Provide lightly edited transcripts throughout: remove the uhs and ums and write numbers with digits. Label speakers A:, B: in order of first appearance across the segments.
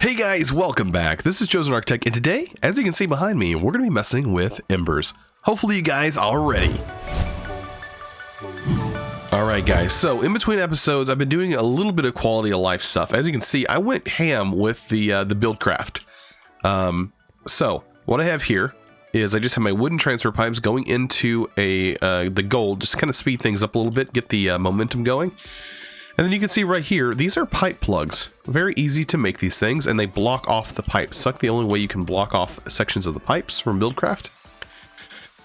A: Hey guys, welcome back. This is ChosenArchitect, and today, as you can see behind me, we're going to be messing with embers. Hopefully you guys are ready. Alright guys, so in between episodes, I've been doing a little bit of quality of life stuff. As you can see, I went ham with the buildcraft. So, what I have here is I just have my wooden transfer pipes going into the gold, just to kind of speed things up a little bit, get the momentum going. And then you can see right here, these are pipe plugs. Very easy to make these things, and they block off the pipe. It's like the only way you can block off sections of the pipes from Buildcraft.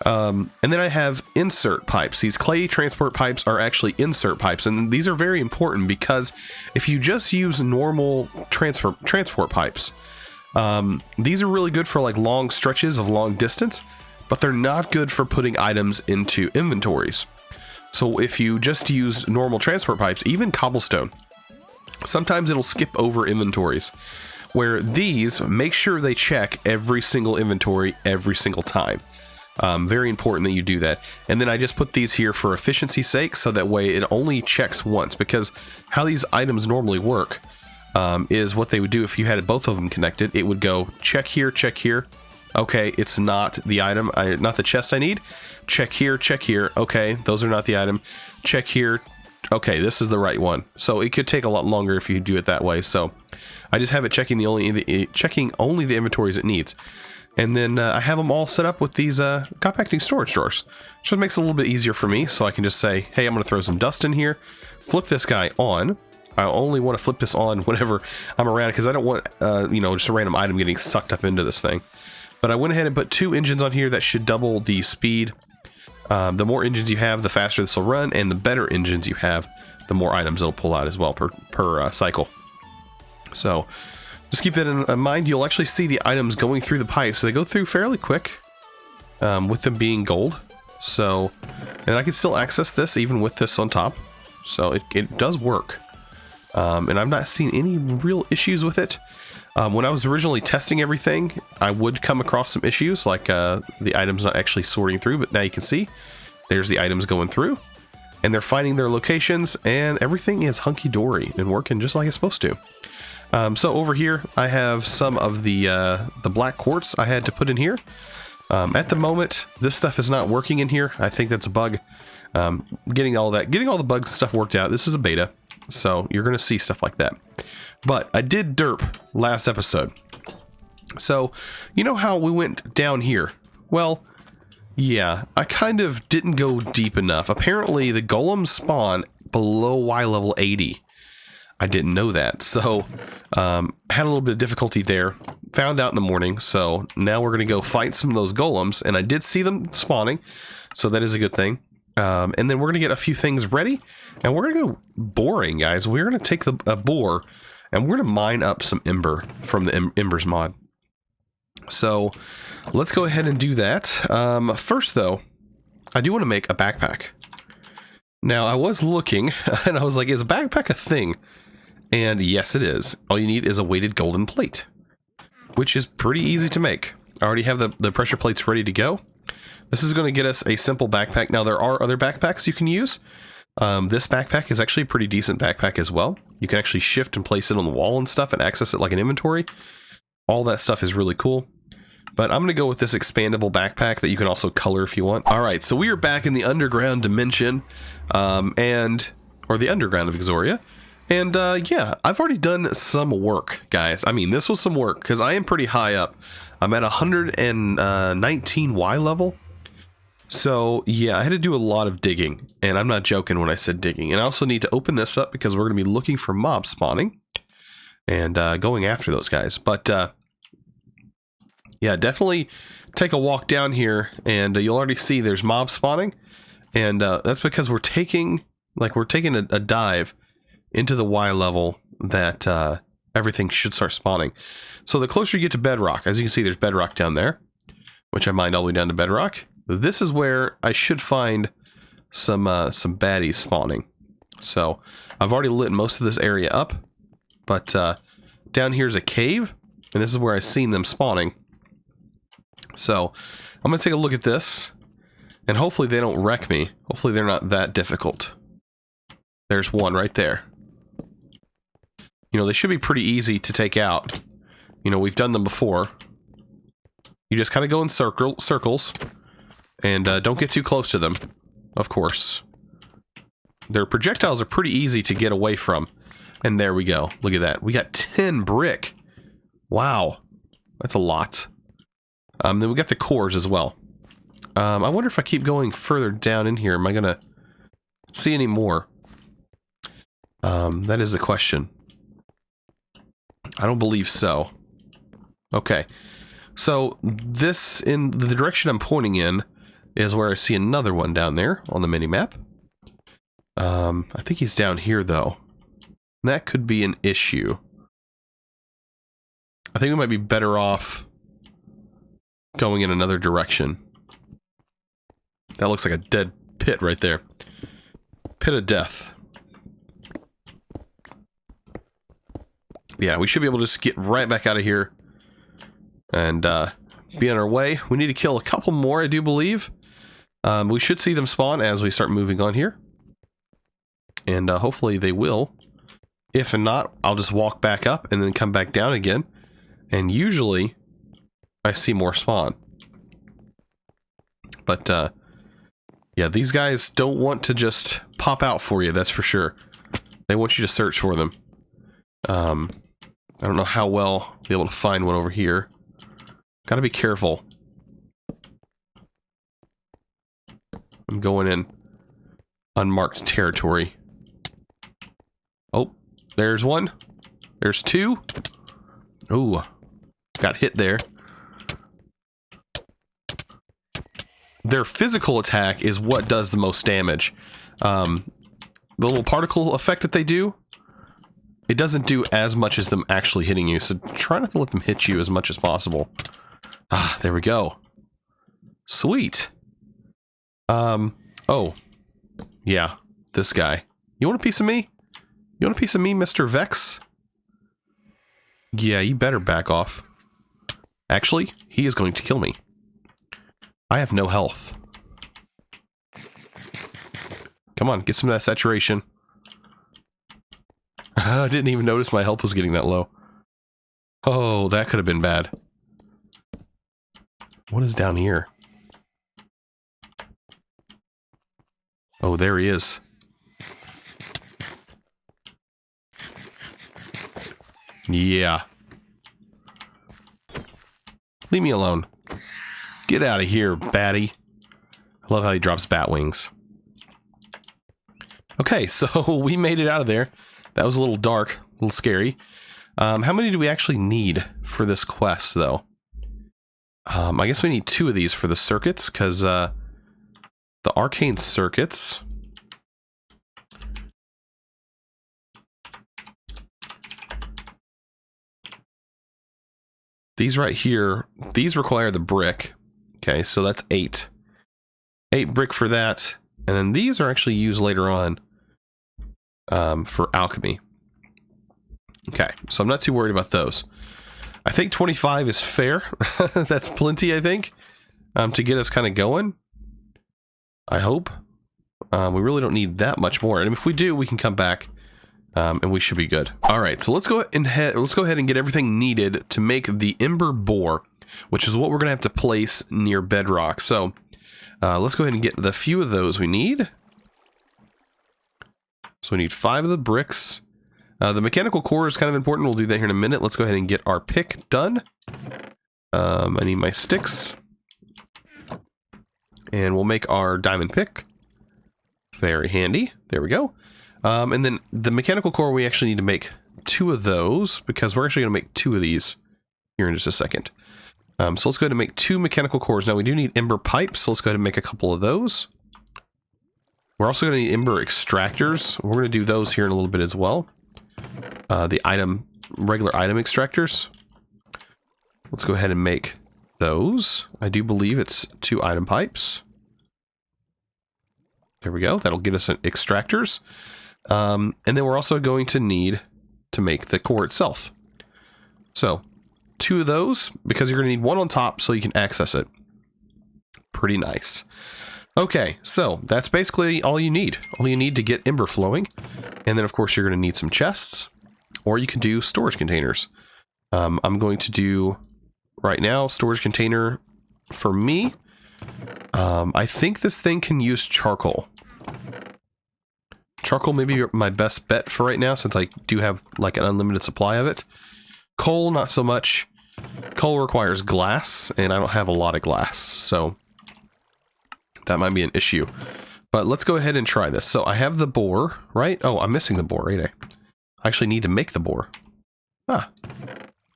A: And then I have insert pipes. These clay transport pipes are actually insert pipes, and these are very important because if you just use normal transport pipes, these are really good for like long stretches of long distance, but they're not good for putting items into inventories. So if you just use normal transport pipes, even cobblestone, sometimes it'll skip over inventories, where these make sure they check every single inventory every single time. Very important that you do that. And then I just put these here for efficiency's sake, so that way it only checks once, because how these items normally work is what they would do if you had both of them connected. It would go check here, check here. Okay, it's not the item, not the chest I need. Check here, check here. Okay, those are not the item. Check here. Okay, this is the right one. So it could take a lot longer if you do it that way. So I just have it checking only the inventories it needs. And then I have them all set up with these compacting storage drawers. Just makes it a little bit easier for me. So I can just say, hey, I'm going to throw some dust in here. Flip this guy on. I only want to flip this on whenever I'm around, because I don't want, just a random item getting sucked up into this thing. But I went ahead and put 2 engines on here that should double the speed. The more engines you have, the faster this will run, and the better engines you have, the more items it'll pull out as well per cycle. So just keep that in mind. You'll actually see the items going through the pipe, so they go through fairly quick with them being gold. So, and I can still access this even with this on top. So it does work. And I've not seen any real issues with it. When I was originally testing everything, I would come across some issues, like the items not actually sorting through, but now you can see there's the items going through, and they're finding their locations, and everything is hunky-dory and working just like it's supposed to. So over here, I have some of the black quartz I had to put in here. At the moment, this stuff is not working in here. I think that's a bug. Getting all the bugs and stuff worked out. This is a beta, so you're going to see stuff like that. But I did derp last episode. So, you know how we went down here? Well, yeah, I kind of didn't go deep enough. Apparently, the golems spawn below Y level 80. I didn't know that. So, had a little bit of difficulty there. Found out in the morning. So, now we're going to go fight some of those golems. And I did see them spawning. So, that is a good thing. And then we're going to get a few things ready. And we're going to go boring, guys. We're going to take a boar. And we're going to mine up some ember from the Embers mod. So let's go ahead and do that. First, though, I do want to make a backpack. Now, I was looking, and I was like, is a backpack a thing? And yes, it is. All you need is a weighted golden plate, which is pretty easy to make. I already have the pressure plates ready to go. This is going to get us a simple backpack. Now, there are other backpacks you can use. This backpack is actually a pretty decent backpack as well. You can actually shift and place it on the wall and stuff and access it like an inventory. All that stuff is really cool. But I'm going to go with this expandable backpack that you can also color if you want. Alright, so we are back in the underground dimension, or the underground of Exoria. And yeah, I've already done some work, guys. I mean, this was some work, because I am pretty high up. I'm at 119 Y level. So, yeah, I had to do a lot of digging, and I'm not joking when I said digging. And I also need to open this up because we're going to be looking for mob spawning and going after those guys. But, yeah, definitely take a walk down here, and you'll already see there's mob spawning. And that's because we're taking a dive into the Y level that everything should start spawning. So the closer you get to bedrock, as you can see, there's bedrock down there, which I mined all the way down to bedrock. This is where I should find some baddies spawning. So I've already lit most of this area up, but down here's a cave, and this is where I've seen them spawning. So I'm going to take a look at this, and hopefully they don't wreck me. Hopefully they're not that difficult. There's one right there. You know, they should be pretty easy to take out. You know, we've done them before. You just kind of go in circles, and don't get too close to them, of course. Their projectiles are pretty easy to get away from. And there we go. Look at that. We got 10 brick. Wow. That's a lot. Then we got the cores as well. I wonder if I keep going further down in here, am I going to see any more? That is the question. I don't believe so. Okay. So, this, in the direction I'm pointing in, is where I see another one down there on the mini-map. I think he's down here, though. That could be an issue. I think we might be better off going in another direction. That looks like a dead pit right there. Pit of death. Yeah, we should be able to just get right back out of here and be on our way. We need to kill a couple more, I do believe. We should see them spawn as we start moving on here. And hopefully they will. If not, I'll just walk back up and then come back down again. And usually, I see more spawn. But, yeah, these guys don't want to just pop out for you, that's for sure. They want you to search for them. I don't know how well I'll be able to find one over here. Gotta be careful. I'm going in unmarked territory. Oh, there's one. There's two. Ooh, got hit there. Their physical attack is what does the most damage. The little particle effect that they do, it doesn't do as much as them actually hitting you, so try not to let them hit you as much as possible. Ah, there we go. Sweet. Oh. Yeah, this guy. You want a piece of me? You want a piece of me, Mr. Vex? Yeah, you better back off. Actually, he is going to kill me. I have no health. Come on, get some of that saturation. I didn't even notice my health was getting that low. Oh, that could have been bad. What is down here? Oh, there he is. Yeah. Leave me alone. Get out of here, baddie. I love how he drops bat wings. Okay, so we made it out of there. That was a little dark, a little scary. How many do we actually need for this quest, though? I guess we need 2 of these for the circuits, because the Arcane Circuits... These right here, these require the brick. Okay, so that's 8. 8 brick for that. And then these are actually used later on for alchemy. Okay, so I'm not too worried about those. I think 25 is fair. That's plenty, I think, to get us kind of going. I hope. We really don't need that much more. And if we do, we can come back. And we should be good. All right, so let's go ahead and get everything needed to make the Ember Bore, which is what we're gonna have to place near bedrock. So let's go ahead and get the few of those we need. So we need 5 of the bricks. The mechanical core is kind of important. We'll do that here in a minute. Let's go ahead and get our pick done. I need my sticks, and we'll make our diamond pick. Very handy. There we go. And then the mechanical core, we actually need to make 2 of those, because we're actually going to make 2 of these here in just a second. So let's go ahead and make 2 mechanical cores. Now we do need ember pipes, so let's go ahead and make a couple of those. We're also going to need ember extractors. We're going to do those here in a little bit as well. The regular item extractors. Let's go ahead and make those. I do believe it's 2 item pipes. There we go. That'll get us an extractors. And then we're also going to need to make the core itself. So, 2 of those, because you're going to need 1 on top so you can access it. Pretty nice. Okay, so that's basically all you need. All you need to get ember flowing. And then, of course, you're going to need some chests, or you can do storage containers. I'm going to do right now storage container for me. I think this thing can use charcoal. Charcoal may be my best bet for right now, since I do have like an unlimited supply of it. Coal, not so much. Coal requires glass, and I don't have a lot of glass, so that might be an issue. But let's go ahead and try this. So I have the boar, right? Oh, I'm missing the boar, ain't I? I actually need to make the boar. Ah,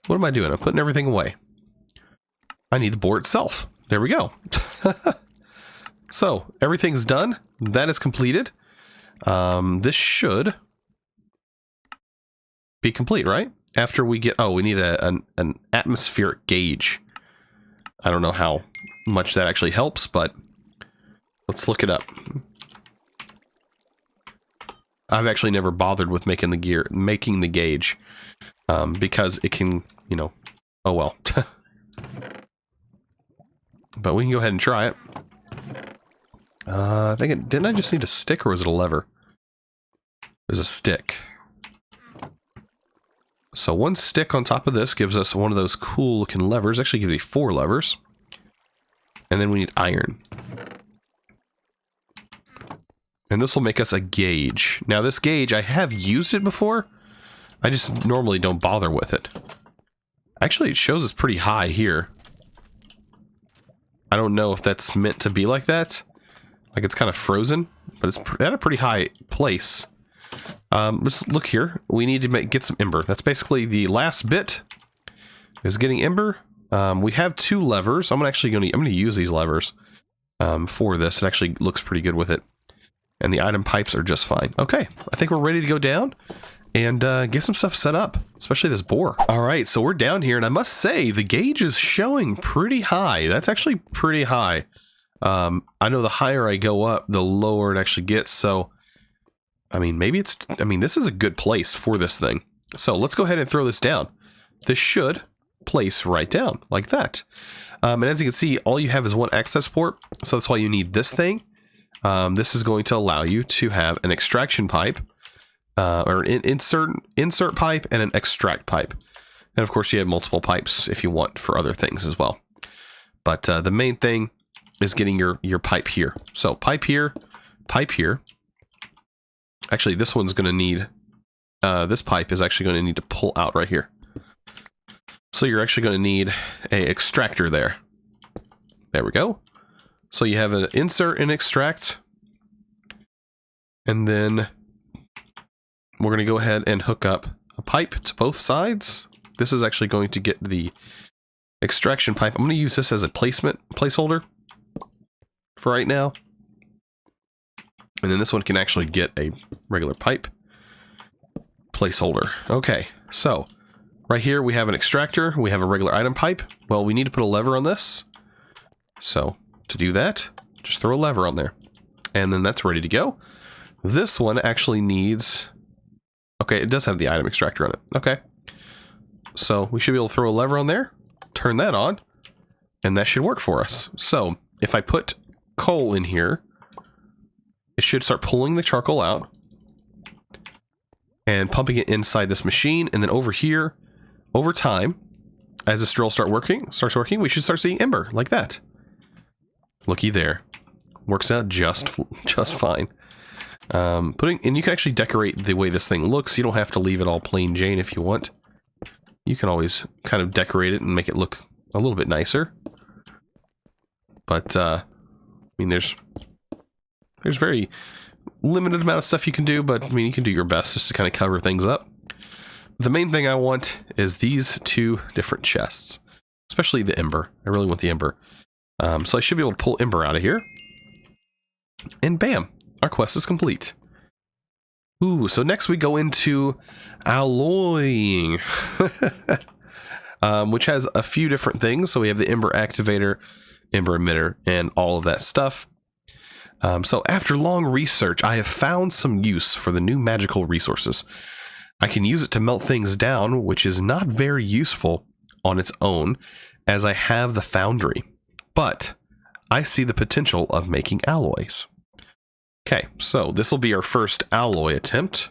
A: what am I doing? I'm putting everything away. I need the boar itself. There we go. So everything's done. That is completed. This should be complete, right? After we get... Oh, we need an atmospheric gauge. I don't know how much that actually helps, but let's look it up. I've actually never bothered with making the gauge, because it can, you know... Oh, well. But we can go ahead and try it. I think it... Didn't I just need a stick, or was it a lever? There's a stick. So one stick on top of this gives us one of those cool looking levers. Actually gives me 4 levers. And then we need iron. And this will make us a gauge. Now this gauge, I have used it before. I just normally don't bother with it. Actually, it shows it's pretty high here. I don't know if that's meant to be like that. Like it's kind of frozen, but it's at a pretty high place. Let's look here. We need to get some ember. That's basically the last bit, is getting ember. We have 2 levers. I'm gonna use these levers for this. It actually looks pretty good with it. And the item pipes are just fine. Okay, I think we're ready to go down and get some stuff set up, especially this boar. All right, so we're down here, and I must say the gauge is showing pretty high. That's actually pretty high. I know the higher I go up, the lower it actually gets. So, I mean, this is a good place for this thing. So let's go ahead and throw this down. This should place right down like that. And as you can see, all you have is one access port. So that's why you need this thing. This is going to allow you to have an extraction pipe, or an insert pipe and an extract pipe. And of course you have multiple pipes if you want for other things as well. But the main thing is getting your pipe here. So pipe here, pipe here. Actually, this one's going to need, this pipe is actually going to need to pull out right here. So you're actually going to need a extractor there. There we go. So you have an insert and extract. And then we're going to go ahead and hook up a pipe to both sides. This is actually going to get the extraction pipe. I'm going to use this as a placeholder for right now. And then this one can actually get a regular pipe placeholder. Okay, so right here we have an extractor. We have a regular item pipe. Well, we need to put a lever on this. So to do that, just throw a lever on there. And then that's ready to go. This one actually needs... Okay, it does have the item extractor on it. Okay. So we should be able to throw a lever on there, turn that on, and that should work for us. So if I put coal in here, it should start pulling the charcoal out and pumping it inside this machine. And then over here, over time, as this drill starts working, we should start seeing ember like that. Looky there. Works out just fine. And you can actually decorate the way this thing looks. You don't have to leave it all plain Jane if you want. You can always kind of decorate it and make it look a little bit nicer. But, I mean, there's very limited amount of stuff you can do, but, I mean, you can do your best just to kind of cover things up. The main thing I want is these 2 different chests, especially the ember. I really want the ember. So I should be able to pull ember out of here. And bam! Our quest is complete. Ooh, so next we go into alloying, which has a few different things. So we have the Ember Activator, Ember Emitter, and all of that stuff. So after long research, I have found some use for the new magical resources. I can use it to melt things down, which is not very useful on its own, as I have the foundry. But I see the potential of making alloys. Okay, so this will be our first alloy attempt.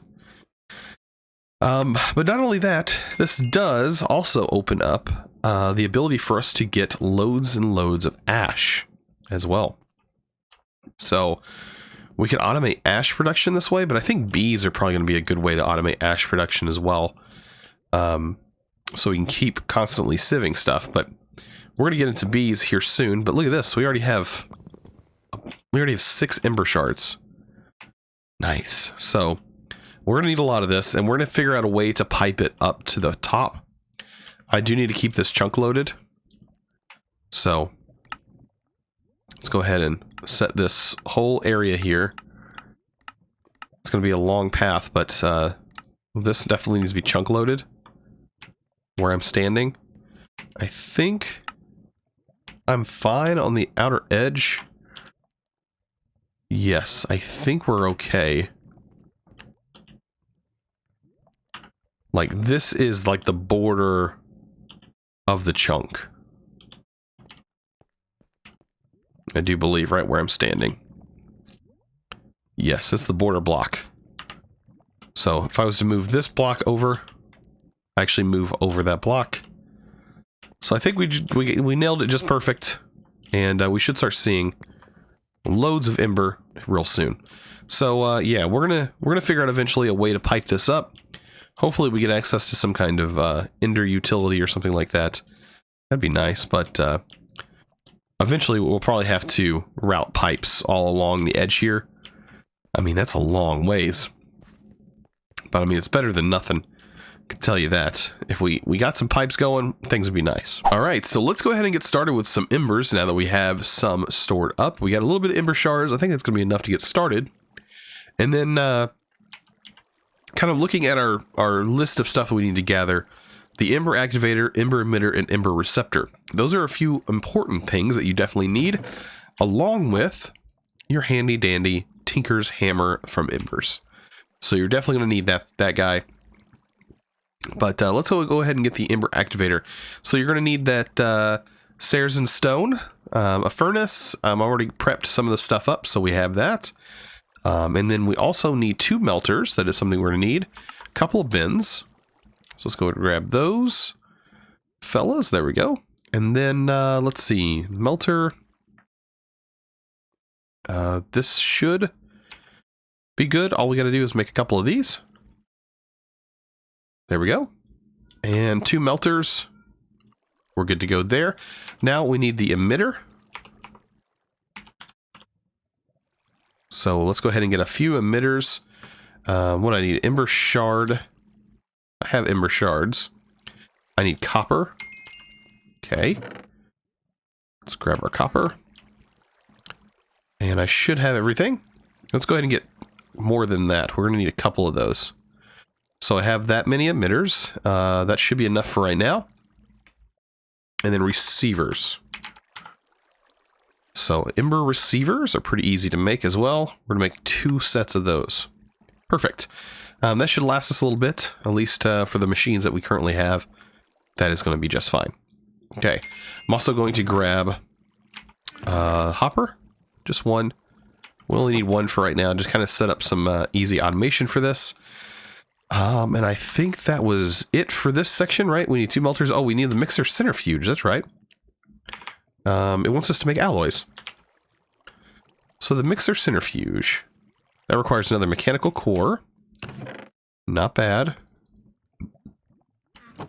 A: But not only that, this does also open up the ability for us to get loads and loads of ash as well. So we can automate ash production this way, but I think bees are probably going to be a good way to automate ash production as well. So we can keep constantly sieving stuff, but we're going to get into bees here soon. But look at this, we already have 6 ember shards. Nice. So we're going to need a lot of this, and we're going to figure out a way to pipe it up to the top. I do need to keep this chunk loaded. So let's go ahead and set this whole area here. It's going to be a long path, but this definitely needs to be chunk loaded where I'm standing. I think I'm fine on the outer edge. Yes, I think we're okay. Like, this is like the border of the chunk. I do believe right where I'm standing. Yes, it's the border block. So if I was to move this block over, I actually move over that block. So I think we nailed it just perfect, and we should start seeing loads of ember real soon. So yeah, we're gonna figure out eventually a way to pipe this up. Hopefully we get access to some kind of ender utility or something like that. That'd be nice, but eventually we'll probably have to route pipes all along the edge here. I mean, that's a long ways, but I mean, it's better than nothing. I can tell you that. If we got some pipes going, things would be nice. All right, so let's go ahead and get started with some embers now that we have some stored up. We got a little bit of ember shards. I think that's going to be enough to get started. And then kind of looking at our list of stuff that we need to gather, the Ember Activator, Ember Emitter, and Ember Receptor. Those are a few important things that you definitely need, along with your handy dandy Tinker's Hammer from Embers. So you're definitely going to need that guy. But let's go ahead and get the Ember Activator. So you're going to need that stairs and stone, a furnace. I've already prepped some of the stuff up, so we have that. And then we also need 2 melters. That is something we're going to need. A couple of bins. So let's go ahead and grab those fellas. There we go. And then let's see. Melter. This should be good. All we got to do is make a couple of these. There we go. And 2 melters. We're good to go there. Now we need the emitter. So let's go ahead and get a few emitters. What I need? Ember shard. I have ember shards. I need copper. Okay. Let's grab our copper. And I should have everything. Let's go ahead and get more than that. We're going to need a couple of those. So I have that many emitters. That should be enough for right now. And then receivers. So Ember Receivers are pretty easy to make as well. We're going to make 2 sets of those. Perfect. That should last us a little bit, at least for the machines that we currently have. That is going to be just fine. Okay. I'm also going to grab hopper. Just 1. We only need 1 for right now. Just kind of set up some easy automation for this. And I think that was it for this section, right? We need 2 melters. Oh, we need the mixer centrifuge. That's right. It wants us to make alloys. So the mixer centrifuge, that requires another mechanical core. Not bad. I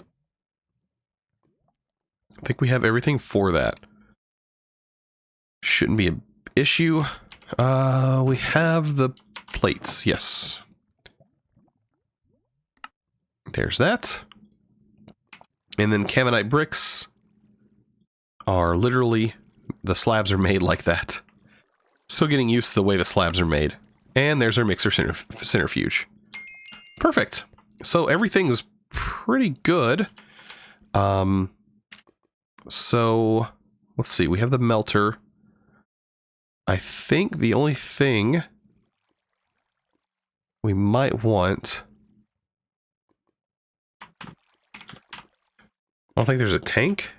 A: think we have everything for that. Shouldn't be an issue. We have the plates, yes. There's that. And then Camonite bricks are literally, the slabs are made like that. Still getting used to the way the slabs are made. And there's our mixer centrifuge. Perfect. So everything's pretty good. So let's see, we have the melter. I think the only thing we might want, I don't think there's a tank.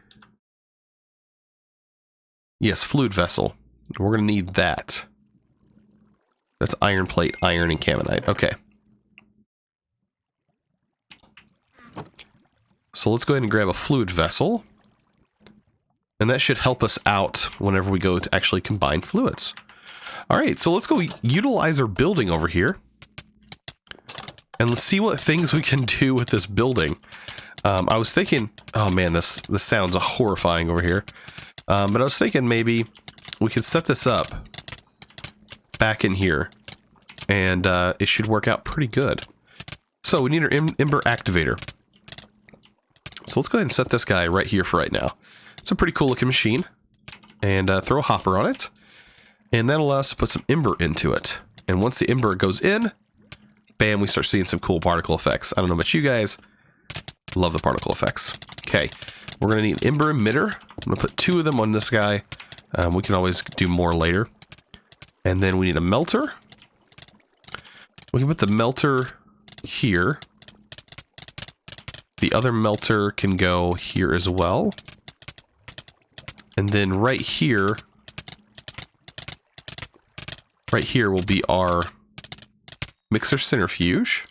A: Yes, fluid vessel. We're going to need that. That's iron plate, iron, and camonite. Okay. So let's go ahead and grab a fluid vessel. And that should help us out whenever we go to actually combine fluids. All right, so let's go utilize our building over here. And let's see what things we can do with this building. I was thinking, oh man, this sounds horrifying over here. But I was thinking maybe we could set this up back in here. And it should work out pretty good. So we need our Ember Activator. So let's go ahead and set this guy right here for right now. It's a pretty cool looking machine. And throw a hopper on it. And that'll allow us to put some Ember into it. And once the Ember goes in, bam, we start seeing some cool particle effects. I don't know about you guys. Love the particle effects. Okay, we're going to need an Ember Emitter. I'm going to put 2 of them on this guy. We can always do more later. And then we need a melter. We can put the melter here. The other melter can go here as well. And then right here will be our mixer centrifuge.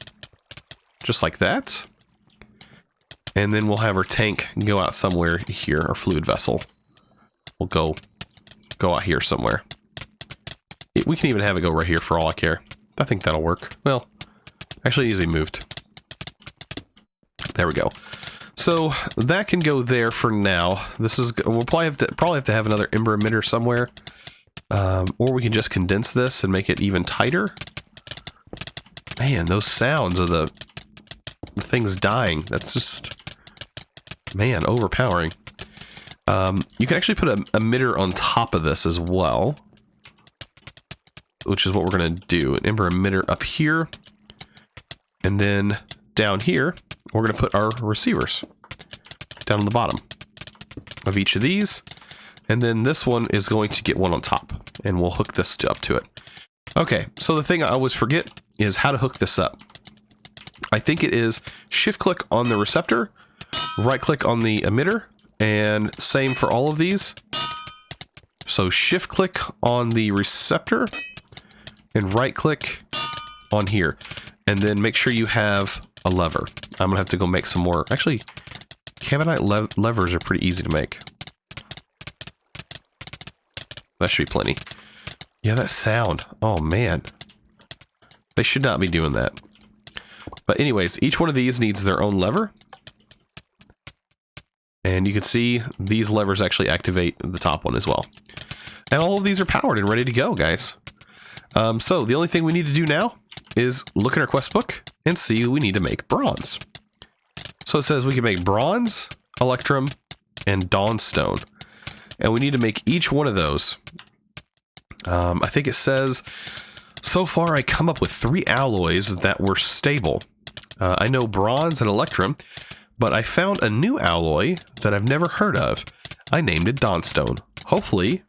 A: Just like that. And then we'll have our tank go out somewhere here, our fluid vessel. We'll go out here somewhere. We can even have it go right here for all I care. I think that'll work. Well, actually it needs to be moved. There we go. So that can go there for now. We'll probably have to have another Ember Emitter somewhere. Or we can just condense this and make it even tighter. Man, those sounds of the things dying. That's just, man, overpowering. You can actually put an emitter on top of this as well. Which is what we're going to do. An Ember Emitter up here. And then down here, we're going to put our receivers down on the bottom of each of these. And then this one is going to get one on top. And we'll hook this up to it. Okay, so the thing I always forget is how to hook this up. I think it is shift-click on the receptor, right-click on the emitter, and same for all of these. So shift-click on the receptor, and right-click on here. And then make sure you have a lever. I'm going to have to go make some more. Actually, carbonite levers are pretty easy to make. That should be plenty. Yeah, that sound. Oh, man. They should not be doing that. But anyways, each one of these needs their own lever. And you can see these levers actually activate the top one as well. And all of these are powered and ready to go, guys. So the only thing we need to do now is look at our quest book and see we need to make bronze. So it says we can make bronze, Electrum, and Dawnstone. And we need to make each one of those. I think it says, so far I come up with 3 alloys that were stable. I know bronze and Electrum, but I found a new alloy that I've never heard of. I named it Dawnstone. Hopefully,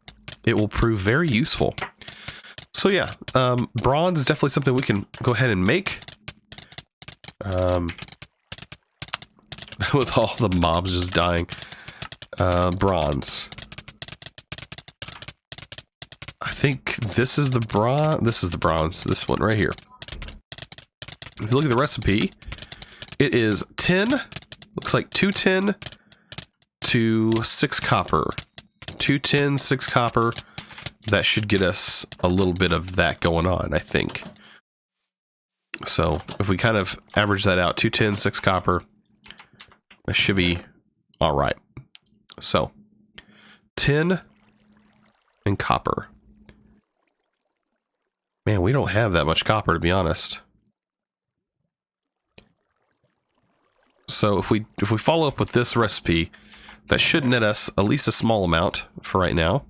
A: it will prove very useful. So yeah, bronze is definitely something we can go ahead and make. With all the mobs just dying. Bronze. I think this is the bronze. This is the bronze. This one right here. If you look at the recipe, it is 10. Looks like 2 tin to 6 copper. 2 tin, 6 copper. That should get us a little bit of that going on, I think. So if we kind of average that out, 2 tin, 6 copper, that should be all right. So tin and copper. Man, we don't have that much copper, to be honest. So if we follow up with this recipe, that should net us at least a small amount for right now.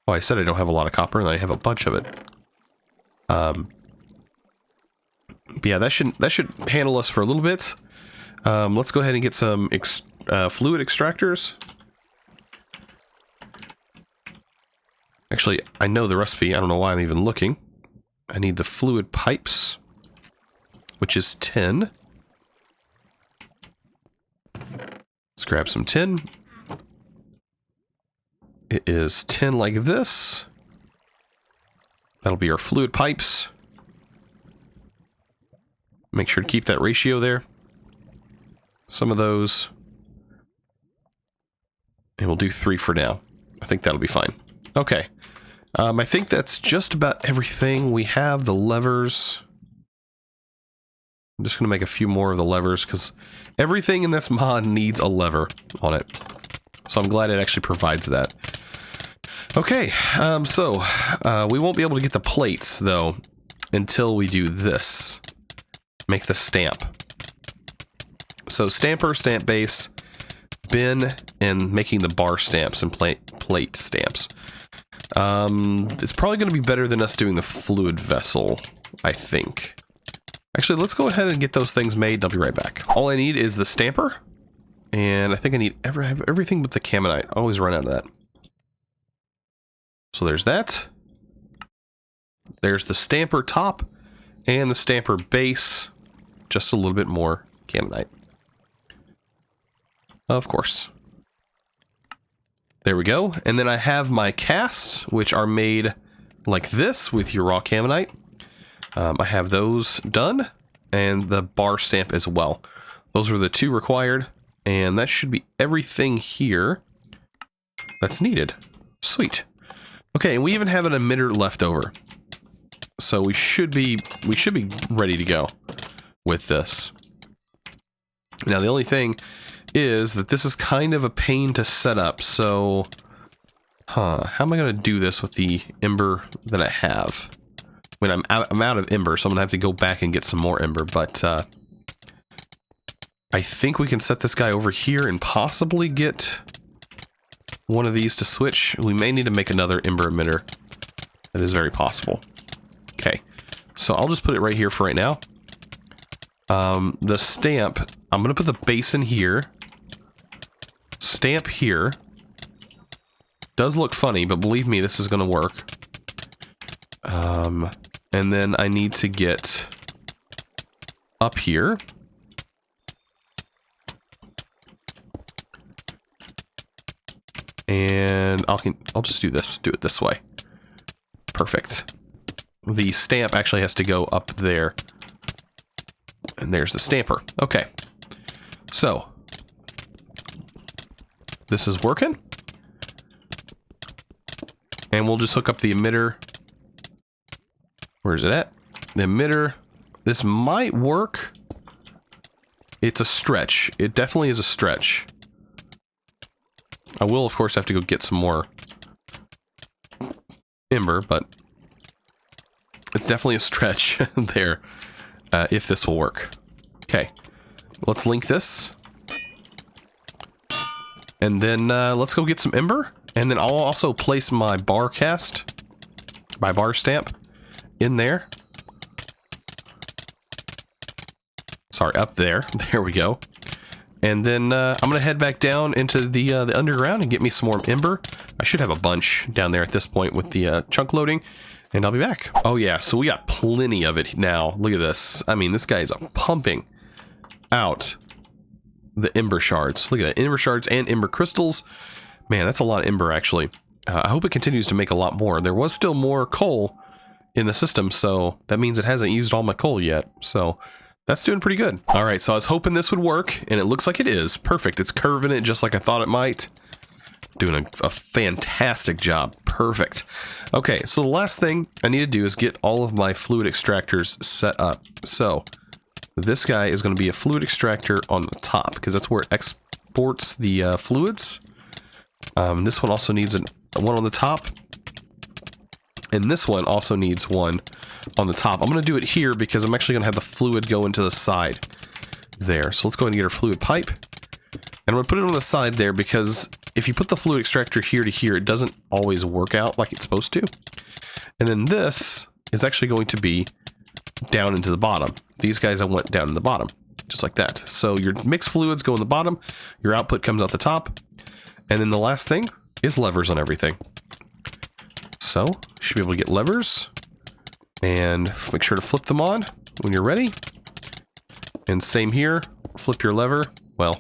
A: Oh, I said I don't have a lot of copper, and I have a bunch of it. But yeah, that should handle us for a little bit. Let's go ahead and get some fluid extractors. Actually, I know the recipe. I don't know why I'm even looking. I need the fluid pipes, which is 10. Let's grab some tin. It is 10 like this. That'll be our fluid pipes. Make sure to keep that ratio there. some of those. And we'll do 3 for now. I think that'll be fine. Okay. I think that's just about everything. We have the levers. I'm just going to make a few more of the levers because everything in this mod needs a lever on it. So I'm glad it actually provides that. Okay, so we won't be able to get the plates, though, until we do this. Make the stamp. So stamper, stamp base, bin, and making the bar stamps and plate stamps. It's probably going to be better than us doing the fluid vessel, I think. Actually, let's go ahead and get those things made, and I'll be right back. All I need is the stamper, and I think I need everything but the Caminite. I always run out of that. So there's that. There's the stamper top and the stamper base. Just a little bit more Caminite. Of course. There we go. And then I have my casts, which are made like this with your raw Caminite. I have those done, and the bar stamp as well. Those were the 2 required, and that should be everything here that's needed. Sweet. Okay, and we even have an emitter left over. So we should be ready to go with this. Now the only thing is that this is kind of a pain to set up, so how am I going to do this with the ember that I have? I mean, I'm out of ember, so I'm going to have to go back and get some more ember, but I think we can set this guy over here and possibly get one of these to switch. We may need to make another Ember Emitter. That is very possible. Okay, so I'll just put it right here for right now. The stamp, I'm going to put the base in here. Stamp here. Does look funny, but believe me, this is going to work. And then I need to get up here. And I'll just do it this way. Perfect. The stamp actually has to go up there. And there's the stamper. Okay. So this is working. And we'll just hook up the emitter. Where's it at? The emitter. This might work. It's a stretch. It definitely is a stretch. I will, of course, have to go get some more ember, but it's definitely a stretch there, if this will work. Okay, let's link this. And then let's go get some ember, and then I'll also place my bar cast, my bar stamp, in there. Sorry, up there. There we go. And then I'm going to head back down into the underground and get me some more ember. I should have a bunch down there at this point with the chunk loading, and I'll be back. Oh yeah, so we got plenty of it now. Look at this. I mean, this guy is pumping out the ember shards. Look at that, ember shards and ember crystals. Man, that's a lot of ember, actually. I hope it continues to make a lot more. There was still more coal in the system, so that means it hasn't used all my coal yet. So that's doing pretty good. All right, so I was hoping this would work, and it looks like it is. Perfect. It's curving it just like I thought it might. Doing a fantastic job. Perfect. Okay, so the last thing I need to do is get all of my fluid extractors set up. So this guy is going to be a fluid extractor on the top, because that's where it exports the fluids. This one also needs one on the top. And this one also needs one on the top. I'm going to do it here because I'm actually going to have the fluid go into the side there. So let's go ahead and get our fluid pipe. And I'm going to put it on the side there because if you put the fluid extractor here to here, it doesn't always work out like it's supposed to. And then this is actually going to be down into the bottom. These guys I want down in the bottom, just like that. So your mixed fluids go in the bottom, your output comes out the top. And then the last thing is levers on everything. So, you should be able to get levers, and make sure to flip them on when you're ready. And same here, flip your lever, flip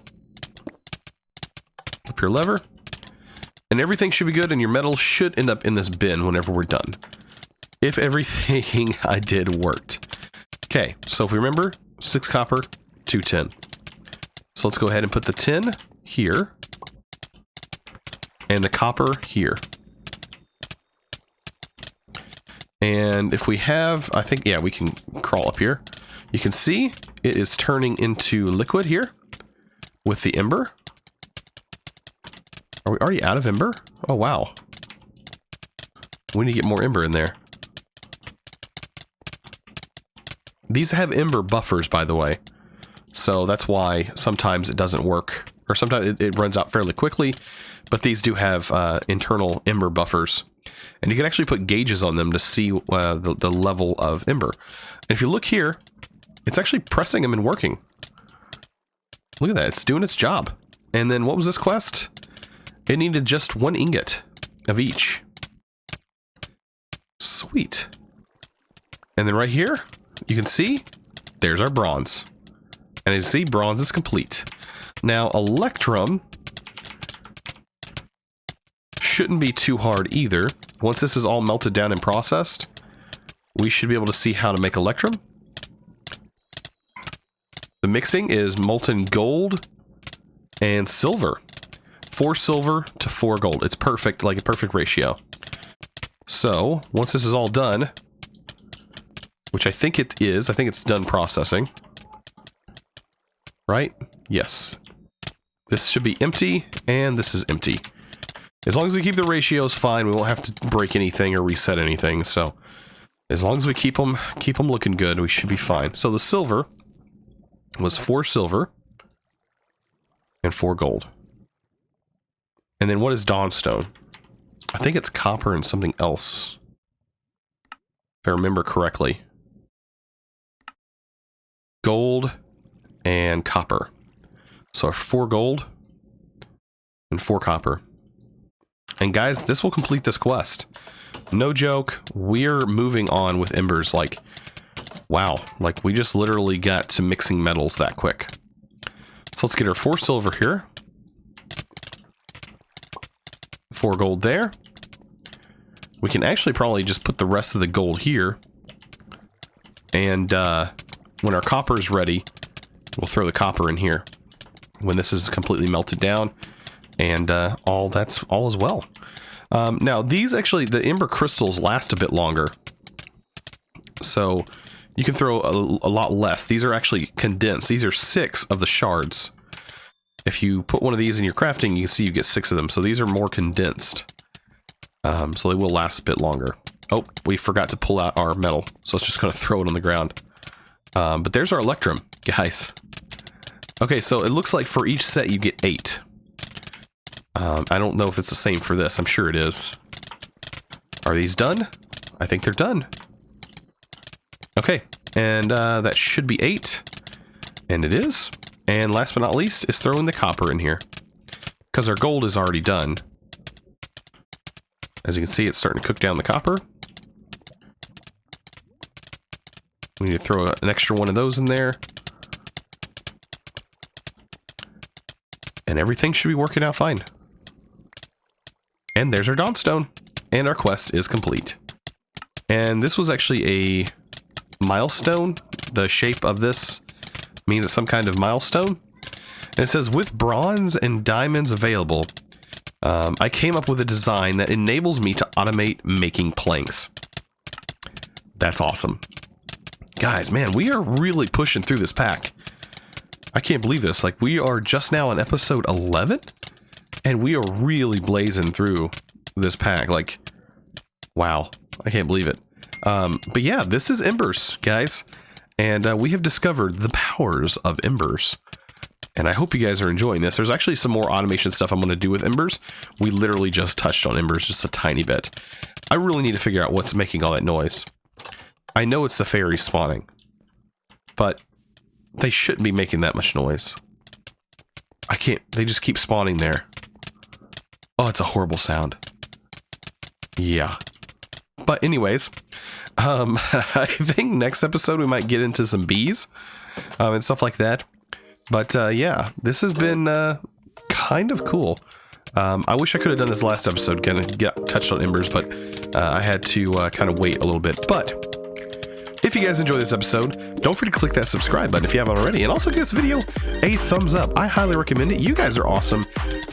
A: your lever, and everything should be good, and your metal should end up in this bin whenever we're done. If everything I did worked. Okay, so if we remember, 6 copper, 2 tin. So let's go ahead and put the tin here. And the copper here. And if we have, I think, yeah, we can crawl up here. You can see it is turning into liquid here with the ember. Are we already out of ember? Oh, wow. We need to get more ember in there. These have ember buffers, by the way. So that's why sometimes it doesn't work. Or sometimes it runs out fairly quickly. But these do have internal ember buffers. And you can actually put gauges on them to see the level of ember. And if you look here, it's actually pressing them and working. Look at that. It's doing its job. And then what was this quest? It needed just 1 ingot of each. Sweet. And then right here, you can see, there's our bronze. And as you see, bronze is complete. Now, Electrum shouldn't be too hard either. Once this is all melted down and processed, we should be able to see how to make Electrum. The mixing is molten gold and silver. 4 silver to 4 gold. It's perfect, like a perfect ratio. So, once this is all done, which I think it is, I think it's done processing. Right? Yes. This should be empty, and this is empty. As long as we keep the ratios fine, we won't have to break anything or reset anything, so as long as we keep them looking good, we should be fine. So the silver was 4 silver and 4 gold. And then what is Dawnstone? I think it's copper and something else, if I remember correctly. Gold and copper. So 4 gold and 4 copper. And guys, this will complete this quest. No joke, we're moving on with embers like, wow, like we just literally got to mixing metals that quick. So let's get our 4 silver here. 4 gold there. We can actually probably just put the rest of the gold here. And when our copper is ready, we'll throw the copper in here. When this is completely melted down. And all is well. Now, these actually, the ember crystals last a bit longer. So you can throw a lot less. These are actually condensed. These are 6 of the shards. If you put one of these in your crafting, you can see you get 6 of them. So these are more condensed. So they will last a bit longer. Oh, we forgot to pull out our metal. So it's just going to throw it on the ground. But there's our Electrum, guys. Okay, so it looks like for each set you get 8. I don't know if it's the same for this. I'm sure it is. Are these done? I think they're done. Okay, and that should be 8. And it is. And last but not least is throwing the copper in here. Because our gold is already done. As you can see, it's starting to cook down the copper. We need to throw an extra one of those in there. And everything should be working out fine. And there's our Dawnstone. And our quest is complete. And this was actually a milestone. The shape of this means it's some kind of milestone. And it says, with bronze and diamonds available, I came up with a design that enables me to automate making planks. That's awesome. Guys, man, we are really pushing through this pack. I can't believe this. Like, we are just now on episode 11, and we are really blazing through this pack. Like, wow. I can't believe it. But yeah, this is Embers, guys. And we have discovered the powers of Embers. And I hope you guys are enjoying this. There's actually some more automation stuff I'm going to do with Embers. We literally just touched on Embers just a tiny bit. I really need to figure out what's making all that noise. I know it's the fairies spawning, but they shouldn't be making that much noise. I can't, they just keep spawning there. Oh, it's a horrible sound. Yeah. But anyways, I think next episode we might get into some bees and stuff like that. But yeah, this has been kind of cool. I wish I could have done this last episode, kind of touched on Embers, but I had to kind of wait a little bit. But if If you guys enjoyed this episode, don't forget to click that subscribe button if you haven't already, and also give this video a thumbs up. I highly recommend it. You guys are awesome.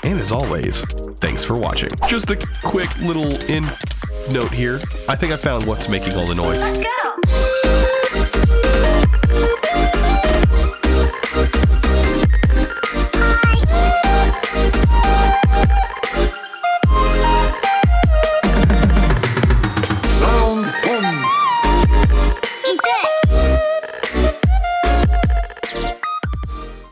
A: And as always, thanks for watching. Just a quick little end note here. I think I found what's making all the noise.